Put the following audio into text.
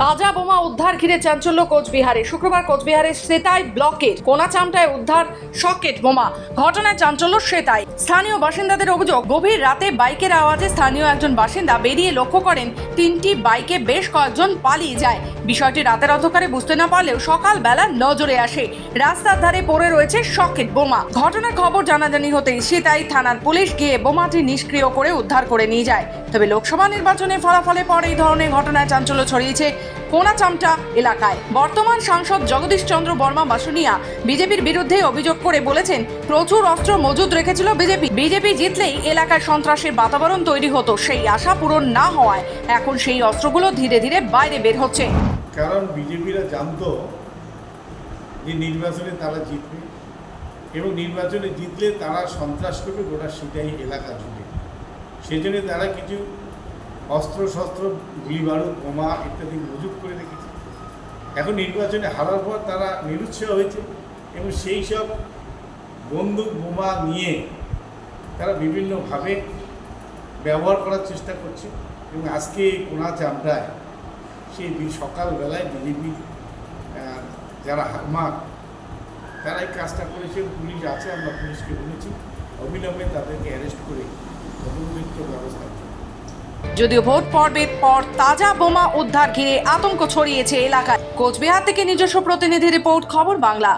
তাজা বোমা উদ্ধার ঘিরে চাঞ্চল্য কোচবিহারে। শুক্রবার কোচবিহারের সেতাই ব্লকের কোনাচামটায় উদ্ধার সকেট বোমা। ঘটনায় চাঞ্চল্য সেতাই। স্থানীয় বাসিন্দাদের অভিযোগ, গভীর রাতে বাইকের আওয়াজে স্থানীয় একজন বাসিন্দা বেরিয়ে লক্ষ্য করেন তিনটি বাইকে বেশ কয়েকজন পালিয়ে যায়। বিষয়টি রাতের অন্ধকারে বুঝতে না পারলেও সকালবেলা নজরে আসে রাস্তার ধারে পড়ে রয়েছে সকেট বোমা। ঘটনার খবর জানাজানি হতেই সেতাই থানার পুলিশ গিয়ে বোমাটি নিষ্ক্রিয় করে উদ্ধার করে নিয়ে যায়। তবে লোকসভা নির্বাচনের ফলাফলের পর এই ধরনের ঘটনায় চাঞ্চল্য ছড়িয়েছে কোনাচামটা এলাকায়। বর্তমান সাংসদ জগদীশ চন্দ্র বর্মা বাসুনিয়া বিজেপির বিরুদ্ধে অভিযোগ করে বলেছেন, প্রচুর অস্ত্র মজুদ রেখেছিল বিজেপি জিতলেই এলাকায় সন্ত্রাসের বাতাবরণ তৈরি হতো। সেই আশা পূরণ না হওয়ায় এখন সেই অস্ত্রগুলো ধীরে ধীরে বাইরে বের হচ্ছে। কারণ বিজেপিরা জানতো যে নির্বাচনে তারা জিতবে এবং নির্বাচনে জিতলে তারা সন্ত্রাস করবে গোটা সেটাই এলাকা জুড়ে। সেই জন্য তারা কিছু অস্ত্র শস্ত্র গুলি বারুদ বোমা ইত্যাদি মজুত করে রেখেছে। এখন নির্বাচনে হারার পর তারা নিরুৎসাহ হয়েছে এবং সেই সব বন্দুক বোমা নিয়ে তারা বিভিন্নভাবে ব্যবহার করার চেষ্টা করছে। এবং আজকে কোনাচামটায় সেই সকালবেলায় বিজেপি যারা হারমাক তারা এই কাজটা করেছে। পুলিশ আছে, আমরা পুলিশকে বলেছি অবিলম্বে তাদেরকে অ্যারেস্ট করে উপযুক্ত ব্যবস্থা। যদিও ভোট পর্বের পর তাজা বোমা উদ্ধার ঘিরে আতঙ্ক ছড়িয়েছে এলাকায়। কোচবিহার থেকে নিজস্ব প্রতিনিধি রিপোর্ট, খবর বাংলা।